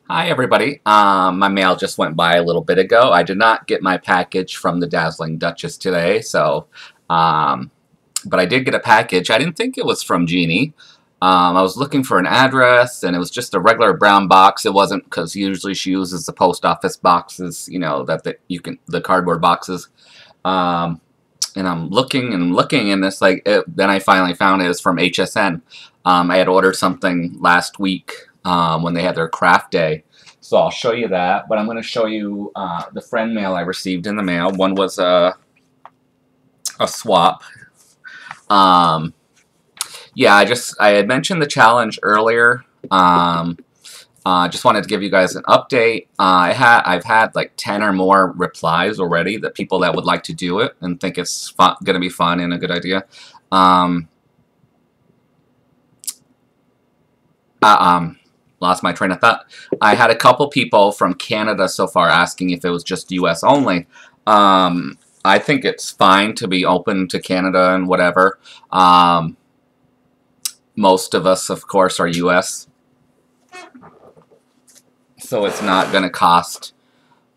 Hi everybody. My mail just went by a little bit ago. I did not get my package from the Dazzling Duchess today, um, but I did get a package. I didn't think it was from Jeannie. I was looking for an address, and it was just a regular brown box. It wasn't, because usually she uses the post office boxes, the cardboard boxes. Um, and I'm looking and looking, and then I finally found it was from HSN. I had ordered something last week when they had their craft day, so I'll show you that. But I'm going to show you the friend mail I received in the mail. One was a swap. Yeah, I had mentioned the challenge earlier. Just wanted to give you guys an update. I've had like 10 or more replies already, that people that would like to do it and think it's going to be fun and a good idea. Lost my train of thought. I had a couple people from Canada so far asking if it was just US only. I think it's fine to be open to Canada and whatever. Most of us, of course, are US. So it's not going to cost,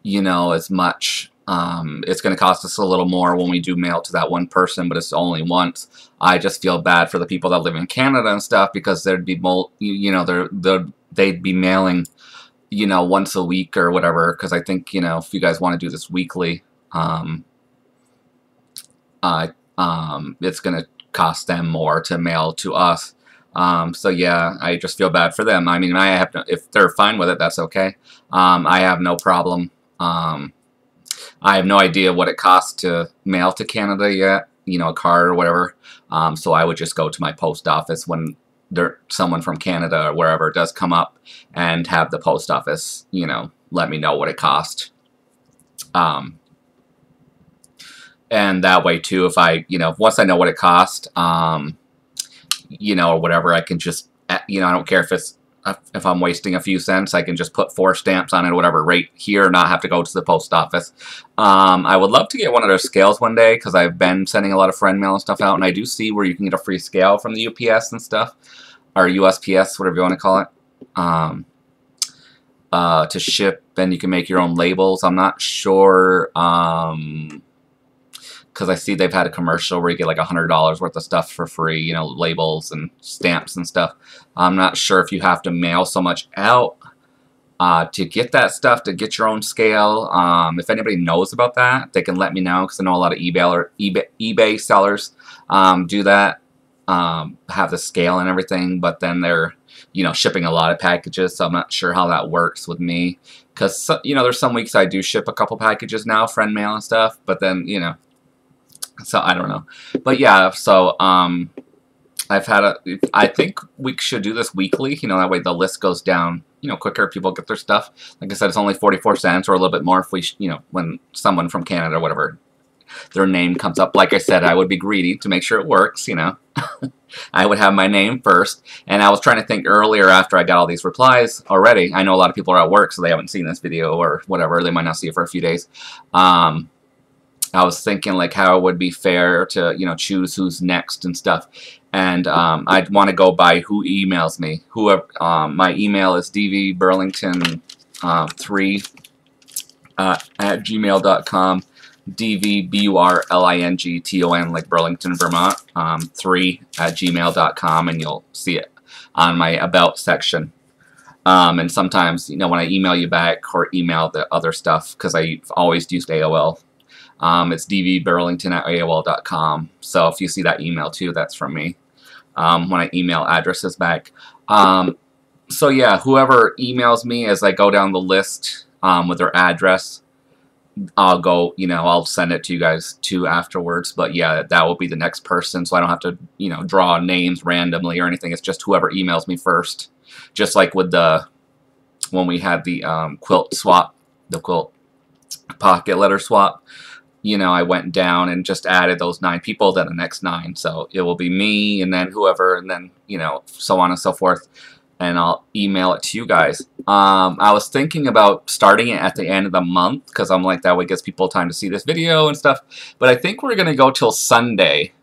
as much. It's going to cost us a little more when we do mail to that one person, but it's only once. I just feel bad for the people that live in Canada and stuff, because there'd be they'd be mailing, once a week or whatever. Because I think, if you guys want to do this weekly, it's going to cost them more to mail to us. So yeah, I just feel bad for them. I mean, if they're fine with it, that's okay. I have no problem. I have no idea what it costs to mail to Canada yet, a card or whatever. So I would just go to my post office when someone from Canada or wherever does come up, and have the post office, let me know what it cost. And that way too, if once I know what it cost, or whatever, I can just, I don't care if I'm wasting a few cents, I can just put 4 stamps on it or whatever rate here, not have to go to the post office. I would love to get one of their scales one day, because I've been sending a lot of friend mail and stuff out, and I do see where you can get a free scale from the UPS and stuff, or USPS, whatever you want to call it, to ship, and you can make your own labels. I'm not sure, because I see they've had a commercial where you get like $100 worth of stuff for free, labels and stamps and stuff. I'm not sure if you have to mail so much out to get that stuff, to get your own scale. If anybody knows about that, they can let me know, because I know a lot of eBay sellers do that, have the scale and everything, but then they're shipping a lot of packages, so I'm not sure how that works with me, because there's some weeks I do ship a couple packages now, friend mail and stuff, but then so I don't know. But yeah, so I think we should do this weekly, that way the list goes down, quicker, people get their stuff. Like I said, it's only 44 cents or a little bit more if we, when someone from Canada or whatever, their name comes up. Like I said, I would be greedy to make sure it works, I would have my name first. And I was trying to think earlier, after I got all these replies already. I know a lot of people are at work, so they haven't seen this video or whatever. They might not see it for a few days. I was thinking like how it would be fair to, choose who's next and stuff. And I'd want to go by who emails me. Whoever, my email is dvburlington3 at gmail.com. dvburlington, like Burlington, Vermont, 3 at gmail.com, and you'll see it on my about section. And sometimes, when I email you back or email the other stuff, because I've always used AOL, it's dvburlington at AOL.com. So if you see that email too, that's from me, when I email addresses back. So yeah, whoever emails me as I go down the list with their address, I'll go, I'll send it to you guys too afterwards. But yeah, that will be the next person, so I don't have to, draw names randomly or anything. It's just whoever emails me first. Just like with when we had the quilt swap, the quilt pocket letter swap, I went down and just added those 9 people, then the next 9. So it will be me, and then whoever, and then, so on and so forth. And I'll email it to you guys. I was thinking about starting it at the end of the month, because I'm like, that way it gives people time to see this video and stuff. But I think we're going to go till Sunday.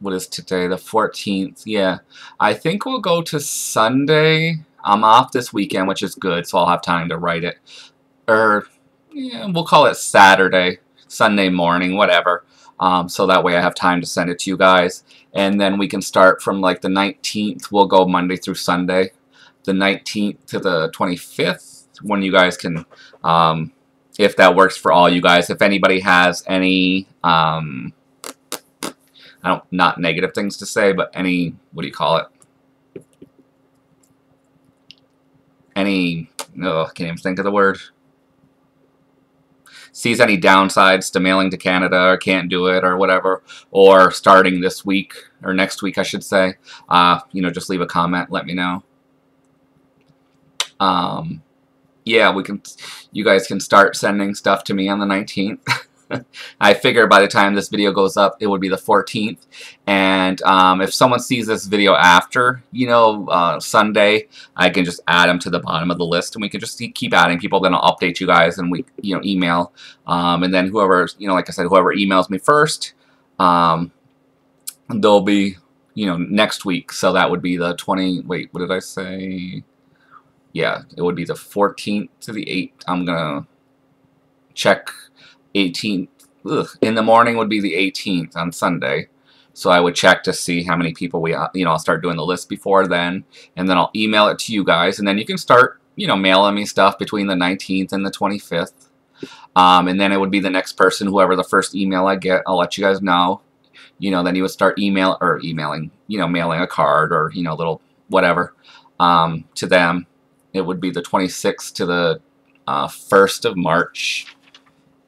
what is today? The 14th. Yeah. I think we'll go to Sunday. I'm off this weekend, which is good, so I'll have time to write it. Or, yeah, we'll call it Saturday, Sunday morning, whatever. So that way I have time to send it to you guys. And then we can start from like the 19th. We'll go Monday through Sunday. The 19th to the 25th, when you guys can, if that works for all you guys. If anybody has any, not negative things to say, but any, what do you call it? Any, oh, I can't even think of the word. Sees any downsides to mailing to Canada, or can't do it, or whatever, or starting this week, or next week, I should say, you know, just leave a comment, let me know. Yeah, you guys can start sending stuff to me on the 19th. I figure by the time this video goes up, it would be the 14th. And if someone sees this video after, you know, Sunday, I can just add them to the bottom of the list, and we can just keep adding people. Then I'll update you guys, and we, you know, email. And then whoever, you know, like I said, whoever emails me first, they'll be, you know, next week. So that would be the 20. Wait, what did I say? Yeah, it would be the 14th to the 8th. I'm gonna check. 18th in the morning would be the 18th on Sunday, so I would check to see how many people we, you know, I'll start doing the list before then, and then I'll email it to you guys, and then you can start, you know, mailing me stuff between the 19th and the 25th, and then it would be the next person, whoever the first email I get, I'll let you guys know, you know, then you would start emailing, you know, mailing a card, or, you know, little whatever, to them. It would be the 26th to the 1st of March.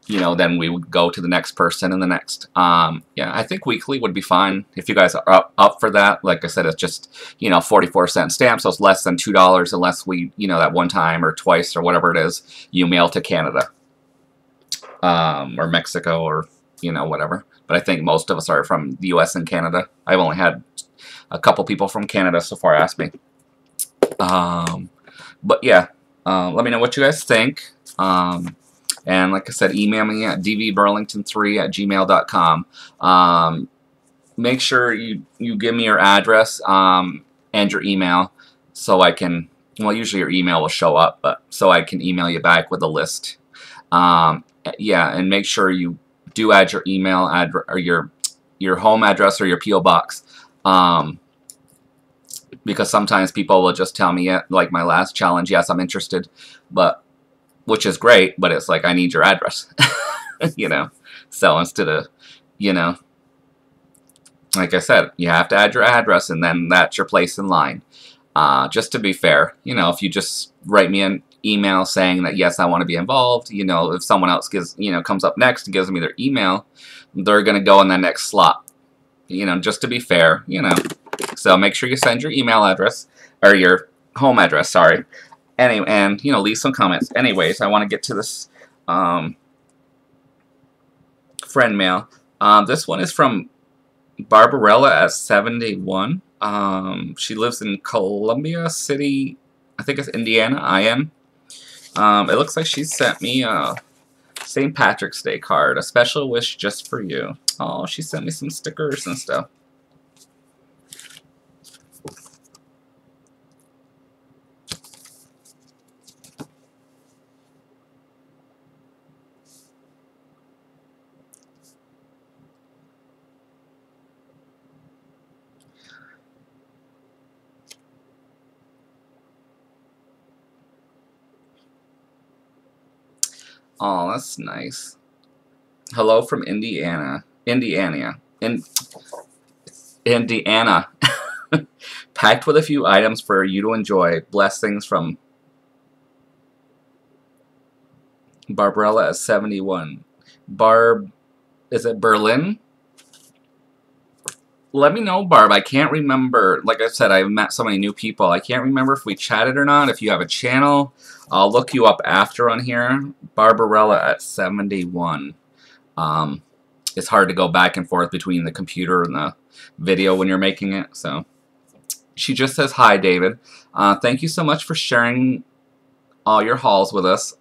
You know, then we would go to the next person and the next. Yeah, I think weekly would be fine if you guys are up for that. Like I said, it's just, you know, 44-cent stamp, so it's less than $2 unless we, you know, that one time or twice or whatever it is, you mail to Canada, or Mexico, or, you know, whatever. But I think most of us are from the U.S. and Canada. I've only had a couple people from Canada so far ask me. But yeah, let me know what you guys think. And like I said, email me at dvburlington3@gmail.com. Make sure you give me your address and your email, so I can, well, usually your email will show up, but so I can email you back with a list. Yeah, and make sure you do add your email address, or your home address, or your P.O. box. Because sometimes people will just tell me, yeah, like my last challenge, yes, I'm interested, but, which is great, but it's like, I need your address, you know. So instead of, you know, like I said, you have to add your address, and then that's your place in line. Just to be fair, you know, if you just write me an email saying that, yes, I want to be involved, you know, if someone else gives, you know, comes up next and gives me their email, they're going to go in the next slot, you know, just to be fair, you know. So make sure you send your email address, or your home address, sorry. Anyway, and, you know, leave some comments. Anyways, I want to get to this friend mail. This one is from Barbarella at 71. She lives in Columbia City, I think it's Indiana, IN. It looks like she sent me a St. Patrick's Day card, a special wish just for you. Oh, she sent me some stickers and stuff. Oh, that's nice. Hello from Indiana. Indiana. Packed with a few items for you to enjoy. Blessings from Barbarella at 71. Barb, is it Berlin? Let me know, Barb. I can't remember. Like I said, I've met so many new people. I can't remember if we chatted or not. If you have a channel, I'll look you up after on here. Barbarella at 71. It's hard to go back and forth between the computer and the video when you're making it. So she just says, hi, David. Thank you so much for sharing all your hauls with us.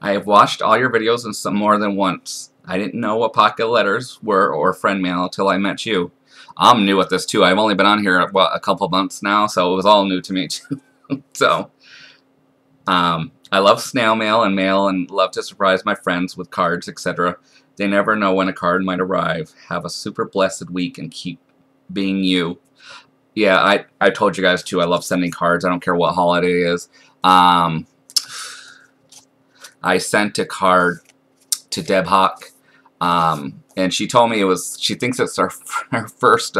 I have watched all your videos and some more than once. I didn't know what pocket letters were or friend mail until I met you. I'm new at this too. I've only been on here, what, a couple months now, so it was all new to me too. So, I love snail mail and love to surprise my friends with cards, etc. They never know when a card might arrive. Have a super blessed week and keep being you. Yeah, I told you guys too, I love sending cards. I don't care what holiday it is. I sent a card to Deb Hawk, and she told me she thinks it's her first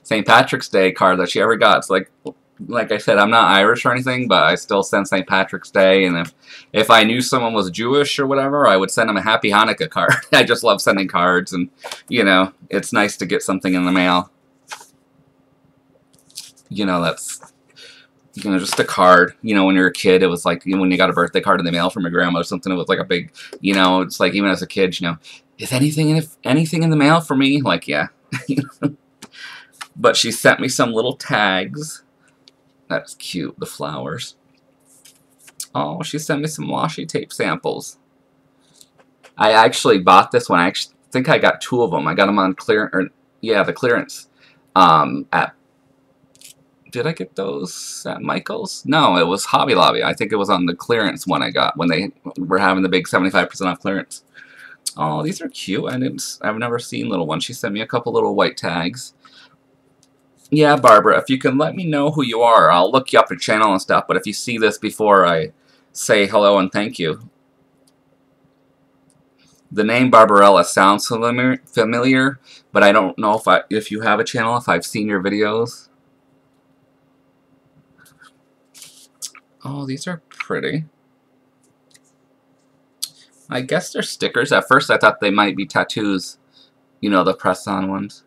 St. Patrick's Day card that she ever got. It's like I said, I'm not Irish or anything, but I still send St. Patrick's Day, and if I knew someone was Jewish or whatever, I would send them a Happy Hanukkah card. I just love sending cards, and, you know, it's nice to get something in the mail. You know, that's, you know, just a card. You know, when you're a kid, it was like, you know, when you got a birthday card in the mail from your grandma or something, it was like a big, you know, it's like, even as a kid, you know, is anything in the mail for me? Like, yeah. But she sent me some little tags. That's cute, the flowers. Oh, she sent me some washi tape samples. I actually bought this one. I actually think I got 2 of them. I got them on the clearance. Did I get those at Michael's? No, it was Hobby Lobby. I think it was on the clearance one I got when they were having the big 75% off clearance. Oh, these are cute. I've never seen little ones. She sent me a couple little white tags. Yeah, Barbara, if you can let me know who you are, I'll look you up your channel and stuff, but if you see this before I say hello and thank you. The name Barbarella sounds familiar, but I don't know if you have a channel, if I've seen your videos. Oh, these are pretty. I guess they're stickers. At first I thought they might be tattoos. You know, the press-on ones.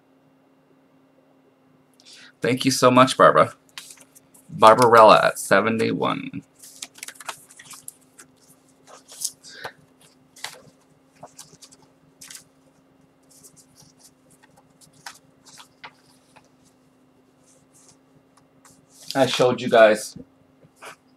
Thank you so much, Barbara. Barbarella at 71. I showed you guys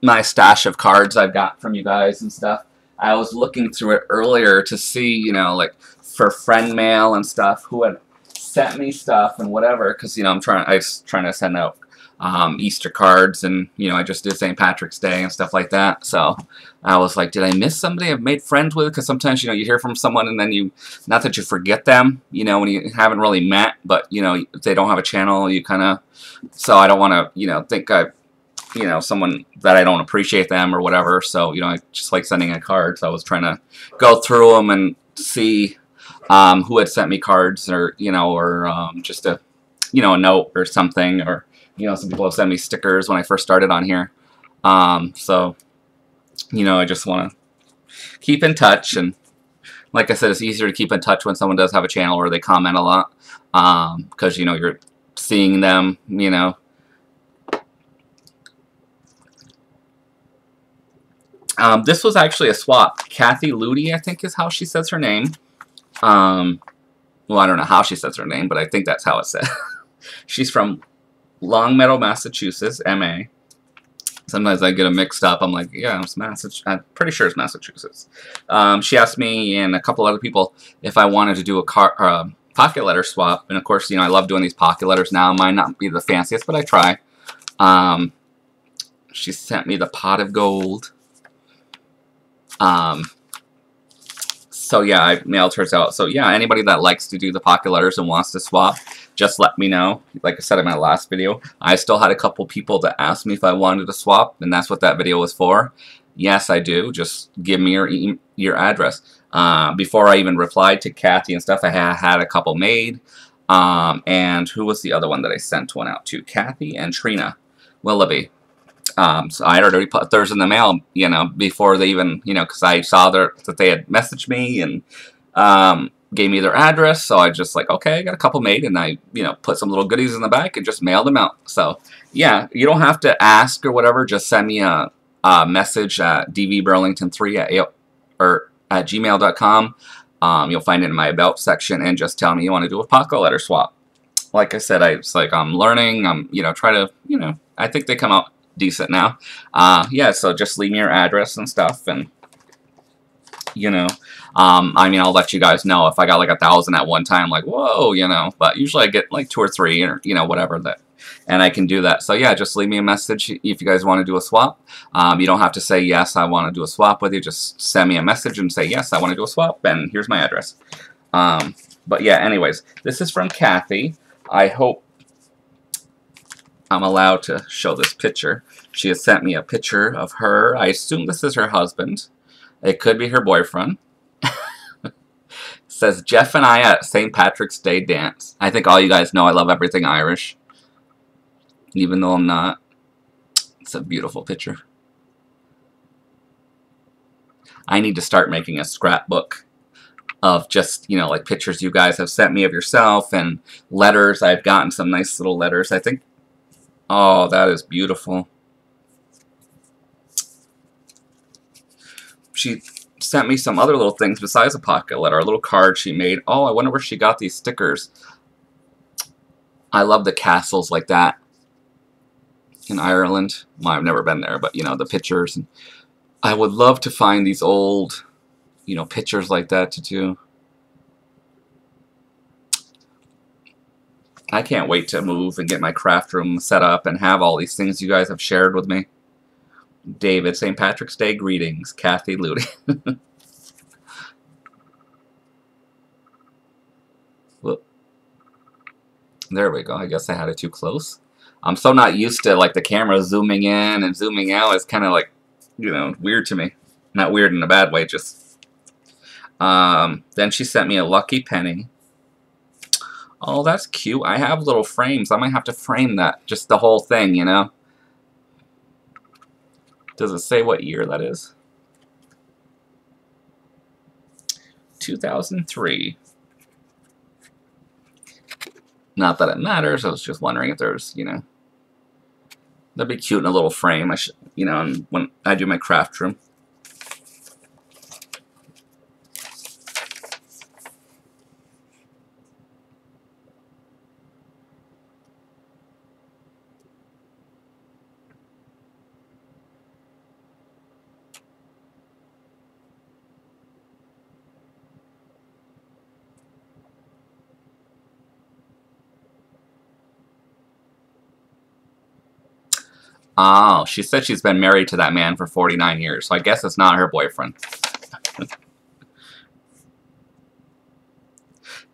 my stash of cards I've got from you guys and stuff. I was looking through it earlier to see, you know, like for friend mail and stuff, who had sent me stuff and whatever, because, you know, I was trying to send out Easter cards, and, you know, I just did St. Patrick's Day and stuff like that. So I was like, did I miss somebody I've made friends with? Because sometimes, you know, you hear from someone and then not that you forget them, you know, when you haven't really met, but, you know, if they don't have a channel, you kind of, so I don't want to, you know, think you know, someone that I don't appreciate them or whatever. So, you know, I just like sending a card. So I was trying to go through them and see who had sent me cards, or, you know, or just a, you know, a note or something, or, you know, some people have sent me stickers when I first started on here. So, you know, I just want to keep in touch, and like I said, it's easier to keep in touch when someone does have a channel or they comment a lot, because, you know, you're seeing them, you know. This was actually a swap. Kathy Ludi, I think is how she says her name. Well, I don't know how she says her name, but I think that's how it's said. She's from Longmeadow, Massachusetts, MA. Sometimes I get them mixed up. I'm like, yeah, it's Massachusetts. I'm pretty sure it's Massachusetts. She asked me and a couple other people if I wanted to do a pocket letter swap. And of course, you know, I love doing these pocket letters now. Might not be the fanciest, but I try. She sent me the pot of gold. So yeah, I mailed hers out. So yeah, anybody that likes to do the pocket letters and wants to swap, just let me know. Like I said in my last video, I still had a couple people that asked me if I wanted to swap, and that's what that video was for. Yes, I do. Just give me your address. Before I even replied to Kathy and stuff, I had a couple made. And who was the other one that I sent one out to? Kathy and Trina Willoughby. So I had already put theirs in the mail, you know, before they even, you know, because I saw that they had messaged me and gave me their address. So I just like, okay, I got a couple made, and I, you know, put some little goodies in the back and just mailed them out. So yeah, you don't have to ask or whatever. Just send me a message at dvburlington3 at gmail.com. You'll find it in my about section, and just tell me you want to do a pocket letter swap. Like I said, it's like I'm learning. I'm, you know, try to, you know, I think they come out decent now. Yeah, so just leave me your address and stuff, and you know. I mean, I'll let you guys know if I got like 1,000 at one time, like, whoa, you know, but usually I get like 2 or 3 or, you know, whatever that, and I can do that. So yeah, just leave me a message if you guys want to do a swap. You don't have to say, yes, I want to do a swap with you. Just send me a message and say, yes, I want to do a swap, and here's my address. But yeah, anyways, this is from Kathy. I hope I'm allowed to show this picture. She has sent me a picture of her. I assume this is her husband. It could be her boyfriend. Says, Jeff and I at St. Patrick's Day dance. I think all you guys know I love everything Irish. Even though I'm not. It's a beautiful picture. I need to start making a scrapbook of just, you know, like pictures you guys have sent me of yourself and letters. I've gotten some nice little letters. I think, oh, that is beautiful. She sent me some other little things besides a pocket letter, a little card she made. Oh, I wonder where she got these stickers. I love the castles like that in Ireland. Well, I've never been there, but, you know, the pictures. And I would love to find these old, you know, pictures like that to do. I can't wait to move and get my craft room set up and have all these things you guys have shared with me. David, St. Patrick's Day greetings. Kathy Ludy. Whoop. There we go. I guess I had it too close. I'm so not used to like the camera zooming in and zooming out. It's kind of like, you know, weird to me. Not weird in a bad way, just... then she sent me a lucky penny. Oh, that's cute. I have little frames. I might have to frame that. Just the whole thing, you know? Does it say what year that is? 2003. Not that it matters. I was just wondering if there's, you know... That'd be cute in a little frame. I should, you know, when I do my craft room. Oh, she said she's been married to that man for 49 years, so I guess it's not her boyfriend.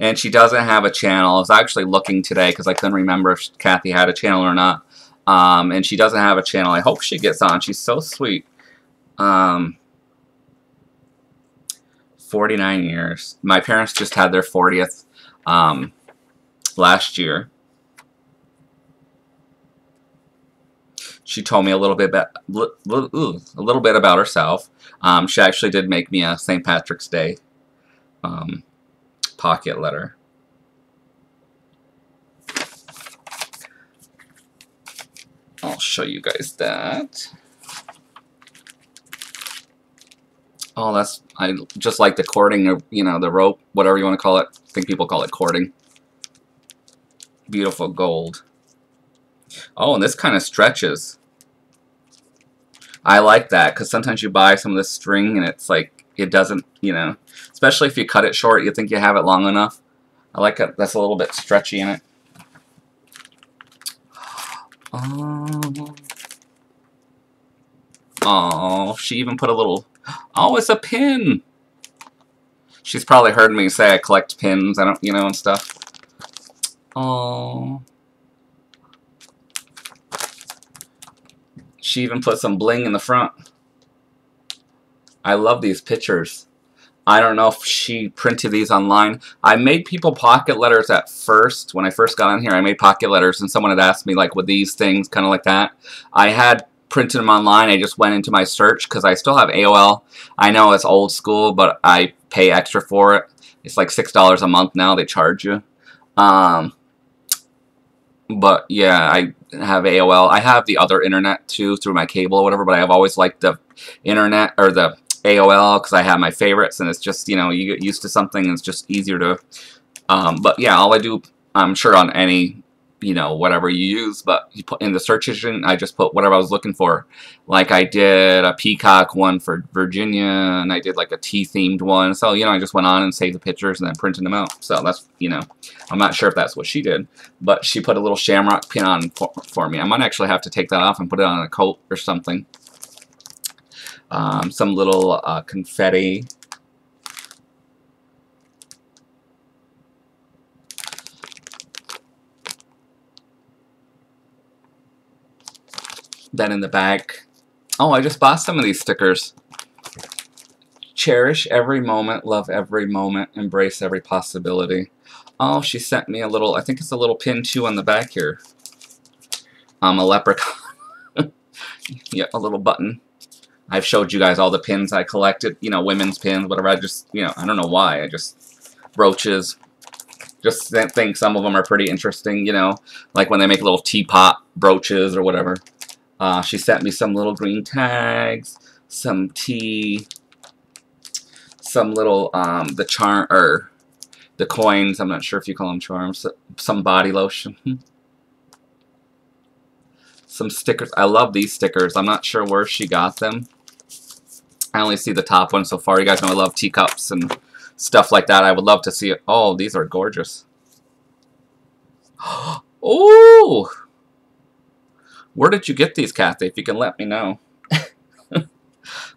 And she doesn't have a channel. I was actually looking today because I couldn't remember if Kathy had a channel or not. And she doesn't have a channel. I hope she gets on. She's so sweet. 49 years. My parents just had their 40th last year. She told me a little bit about herself. She actually did make me a St. Patrick's Day pocket letter. I'll show you guys that. Oh, that's, I just like the cording, or, you know, the rope, whatever you want to call it. I think people call it cording. Beautiful gold. Oh, and this kind of stretches. I like that, because sometimes you buy some of this string and it's like, it doesn't, you know, especially if you cut it short, you think you have it long enough. I like it, that's a little bit stretchy in it. Oh, she even put a little, oh, it's a pin. She's probably heard me say I collect pins, I don't, you know, and stuff. Oh. She even put some bling in the front. I love these pictures. I don't know if she printed these online. I made people pocket letters at first. When I first got on here, I made pocket letters, and someone had asked me, like, with these things, kind of like that. I had printed them online. I just went into my search, because I still have AOL. I know it's old school, but I pay extra for it. It's like $6 a month now. They charge you. But yeah, I have AOL. I have the other internet too through my cable or whatever, but I've always liked the internet or the AOL because I have my favorites, and it's just, you know, you get used to something and it's just easier to, but yeah, all I do, I'm sure on any you know, whatever you use, but you put in the search engine, I just put whatever I was looking for. Like I did a peacock one for Virginia, and I did like a tea-themed one. So, you know, I just went on and saved the pictures and then printed them out. So that's, you know, I'm not sure if that's what she did, but she put a little shamrock pin on for me. I might actually have to take that off and put it on a coat or something. Some little confetti. Then in the back, oh, I just bought some of these stickers. Cherish every moment, love every moment, embrace every possibility. Oh, she sent me a little, I think it's a little pin too on the back here. A leprechaun. Yeah, a little button. I've showed you guys all the pins I collected, you know, women's pins, whatever. I just, you know, I don't know why. I just, brooches. Just think some of them are pretty interesting, you know, like when they make little teapot brooches or whatever. She sent me some little green tags, some tea, some little, the coins, I'm not sure if you call them charms, some body lotion, some stickers. I love these stickers. I'm not sure where she got them. I only see the top one so far. You guys know I love teacups and stuff like that. I would love to see it. Oh, these are gorgeous. Oh! Where did you get these, Kathy? If you can let me know.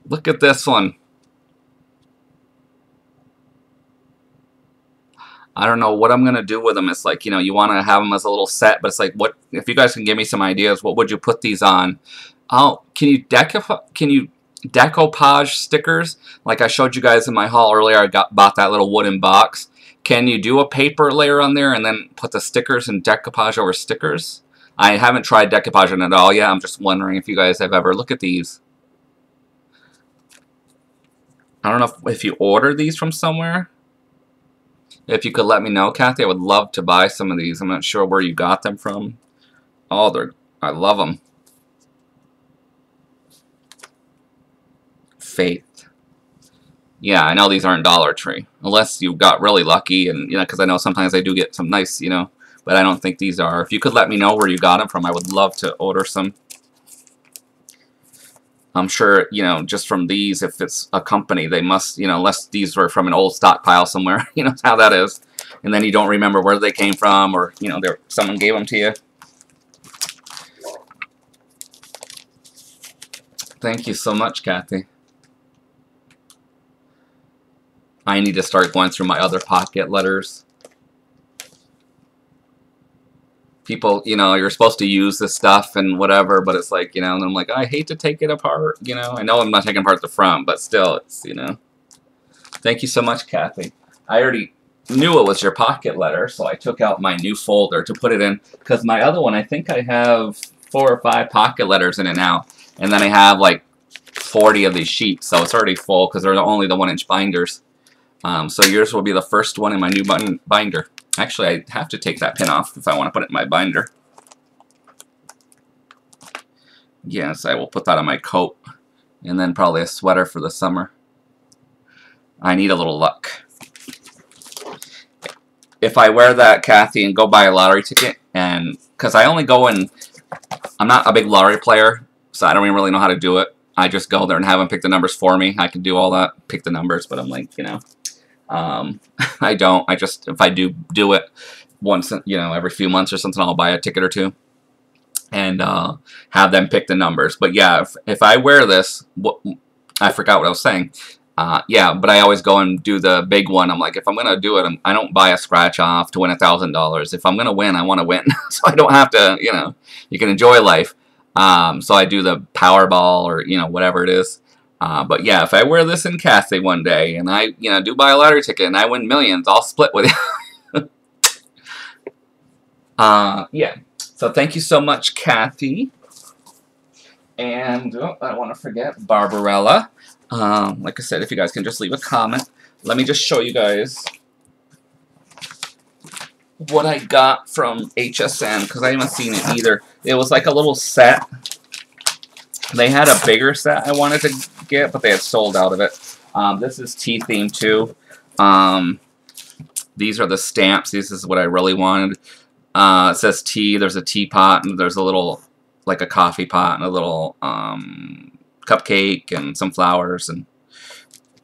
Look at this one. I don't know what I'm going to do with them. It's like, you know, you want to have them as a little set, but it's like, what if you guys can give me some ideas, what would you put these on? Oh, can you decoupage stickers? Like I showed you guys in my haul earlier, I bought that little wooden box. Can you do a paper layer on there and then put the stickers and decoupage over stickers? I haven't tried decoupaging at all yet. I'm just wondering if you guys have ever looked at these. I don't know if you order these from somewhere. If you could let me know, Kathy, I would love to buy some of these. I'm not sure where you got them from. Oh, I love them. Faith. Yeah, I know these aren't Dollar Tree. Unless you got really lucky, and, you know, because I know sometimes I do get some nice, you know, but I don't think these are. If you could let me know where you got them from, I would love to order some. I'm sure, you know, just from these, if it's a company, they must, you know, unless these were from an old stockpile somewhere, you know how that is. And then you don't remember where they came from, or, you know, someone gave them to you. Thank you so much, Kathy. I need to start going through my other pocket letters. People, you know, you're supposed to use this stuff and whatever, but it's like, you know, and I'm like, I hate to take it apart, you know. I know I'm not taking apart the front, but still, it's, you know. Thank you so much, Kathy. I already knew it was your pocket letter, so I took out my new folder to put it in, because my other one, I think I have 4 or 5 pocket letters in it now, and then I have like 40 of these sheets, so it's already full, because they're only the 1-inch binders. So yours will be the first one in my new binder. Actually, I have to take that pin off if I want to put it in my binder. Yes, I will put that on my coat. And then probably a sweater for the summer. I need a little luck. If I wear that, Kathy, and go buy a lottery ticket, and because I only go in, I'm not a big lottery player, so I don't even really know how to do it. I just go there and have them pick the numbers for me. I can do all that, pick the numbers, but I'm like, you know. I don't. I just, if I do it once, you know, every few months or something, I'll buy a ticket or two and have them pick the numbers. But yeah, if I wear this, I forgot what I was saying. Yeah, but I always go and do the big one. I'm like, if I'm going to do it, I don't buy a scratch off to win $1,000. If I'm going to win, I want to win. So I don't have to, you know, you can enjoy life. So I do the Powerball or, you know, whatever it is. But yeah, if I wear this in Kathy one day and I, you know, do buy a lottery ticket and I win millions, I'll split with you. Yeah. So thank you so much, Kathy. And I don't want to forget Barbarella. Like I said, if you guys can just leave a comment. Let me just show you guys what I got from HSN, because I haven't seen it either. It was like a little set. They had a bigger set I wanted to get, but they had sold out of it. This is tea themed too. These are the stamps. This is what I really wanted. It says tea. There's a teapot, and there's a little, like a coffee pot, and a little cupcake, and some flowers, and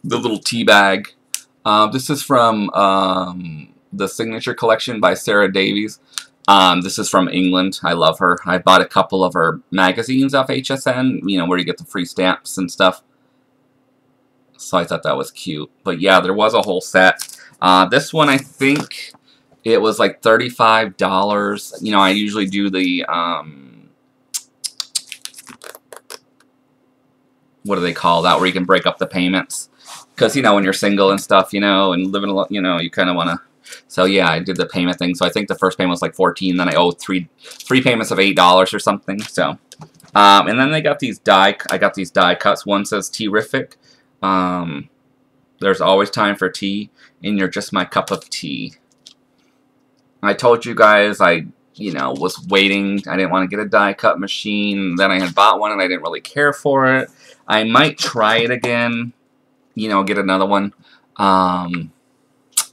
the little tea bag. This is from the Signature Collection by Sarah Davies. This is from England. I love her. I bought a couple of her magazines off HSN, you know, where you get the free stamps and stuff. So I thought that was cute. But yeah, there was a whole set. This one, I think it was like $35. You know, I usually do the, what do they call that, where you can break up the payments. Because, you know, when you're single and stuff, you know, and living alone, you know, you kind of want to. So yeah, I did the payment thing. So I think the first payment was like $14. Then I owed three payments of $8 or something. So, and then they got these die. I got these die cuts. One says "Terrific." There's always time for tea, and you're just my cup of tea. I told you guys you know, was waiting. I didn't want to get a die cut machine. Then I had bought one, and I didn't really care for it. I might try it again. You know, get another one.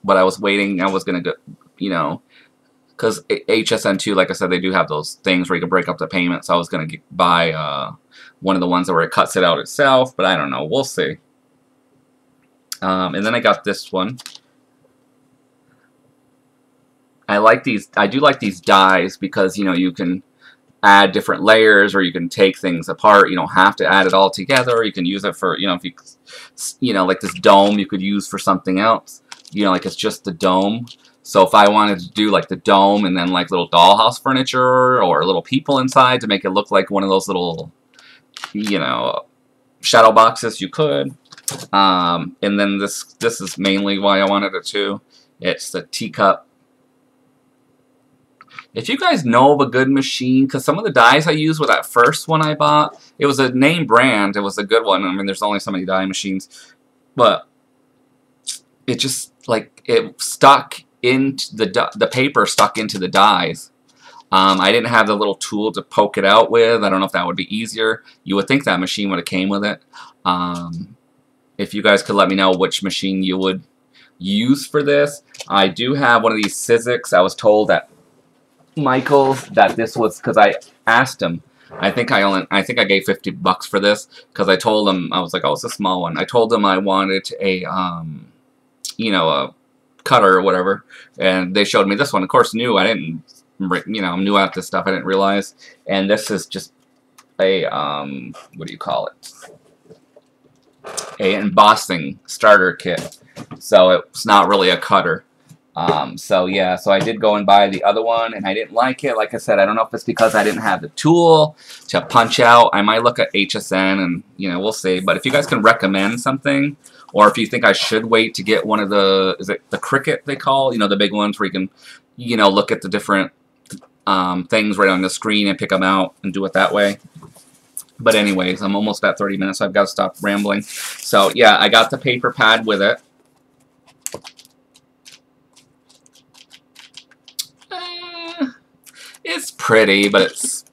But I was waiting. I was going to go, you know, because HSN too, like I said, they do have those things where you can break up the payments. So I was going to buy one of the ones where it cuts it out itself, but I don't know. We'll see. And then I got this one. I like these. I do like these dies because, you know, you can add different layers, or you can take things apart. You don't have to add it all together. You can use it for, you know, if you know, like this dome you could use for something else. You know, like it's just the dome. So if I wanted to do like the dome and then like little dollhouse furniture or little people inside to make it look like one of those little, you know, shadow boxes, you could. And then this is mainly why I wanted it too. It's the teacup. If you guys know of a good machine, because some of the dies I used with that first one I bought, it was a name brand. It was a good one. I mean, there's only so many die machines, but it just like it stuck into the paper stuck into the dies. I didn't have the little tool to poke it out with. I don't know if that would be easier. You would think that machine would have came with it. If you guys could let me know which machine you would use for this. I do have one of these Sizzix. I was told at Michael's that this was, because I asked him. I think I gave $50 for this because I told him, I was like, oh, it's a small one. I told him I wanted a you know, a cutter or whatever, and they showed me this one. Of course, new. I didn't, you know, I'm new at this stuff. I didn't realize. And this is just a what do you call it? A embossing starter kit. So it's not really a cutter. So yeah, so I did go and buy the other one, and I didn't like it. Like I said, I don't know if it's because I didn't have the tool to punch out. I might look at HSN, and you know, we'll see. But if you guys can recommend something, or if you think I should wait to get one of the, is it the Cricut they call? You know, the big ones where you can, you know, look at the different things right on the screen and pick them out and do it that way. But anyways, I'm almost at 30 minutes, so I've got to stop rambling. So yeah, I got the paper pad with it. It's pretty, but it's,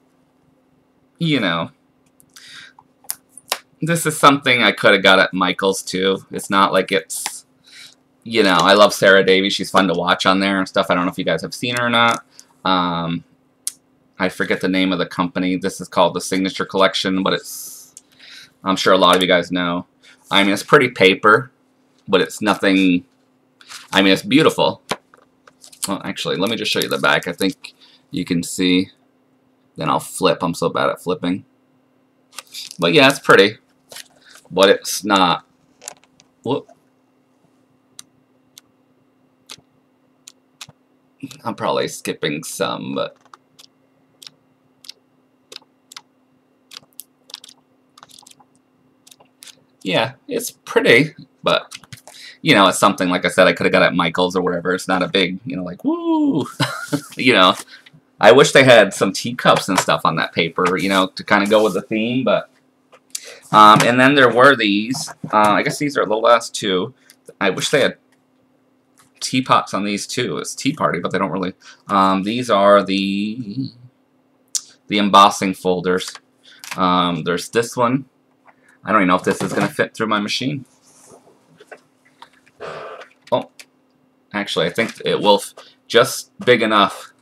you know, this is something I could have got at Michael's too. It's not like it's, you know, I love Sarah Davies. She's fun to watch on there and stuff. I don't know if you guys have seen her or not. I forget the name of the company. This is called the Signature Collection, but it's, I'm sure a lot of you guys know. I mean, it's pretty paper, but it's nothing, I mean, it's beautiful. Well, actually, let me just show you the back. I think you can see. Then I'll flip. I'm so bad at flipping. But yeah, it's pretty. But it's not. Whoop. I'm probably skipping some, but yeah, it's pretty, but you know, it's something, like I said, I could have got at Michael's or wherever. It's not a big, you know, like, woo, you know. I wish they had some teacups and stuff on that paper, you know, to kind of go with the theme, but, and then there were these, I guess these are the last two. I wish they had teapots on these too. It's Tea Party, but they don't really. These are the embossing folders. There's this one. I don't even know if this is going to fit through my machine. Oh, actually, I think it will just big enough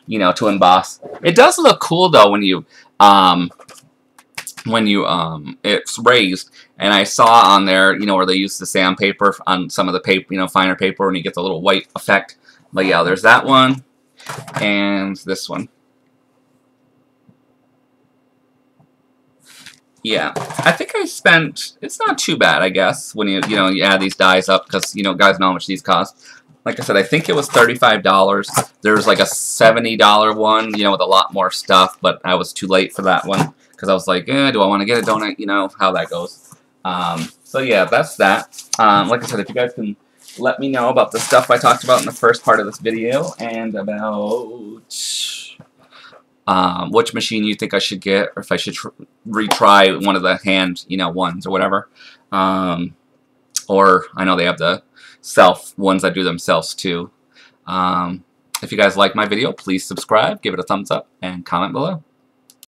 you know, to emboss. It does look cool though when you it's raised. And I saw on there, you know, where they use the sandpaper on some of the paper, you know, finer paper, and you get the little white effect. But yeah, there's that one and this one. Yeah, I think I spent, it's not too bad, I guess, when you know, you add these dies up, because, you know, guys know how much these cost. Like I said, I think it was $35. There's like a $70 one, you know, with a lot more stuff, but I was too late for that one, because I was like, do I want to get it? Don't I? You know, how that goes. So yeah, that's that. Like I said, if you guys can let me know about the stuff I talked about in the first part of this video, and about which machine you think I should get, or if I should retry one of the hand, you know, ones or whatever. Or I know they have the self ones that do themselves too. If you guys like my video, please subscribe, give it a thumbs up, and comment below.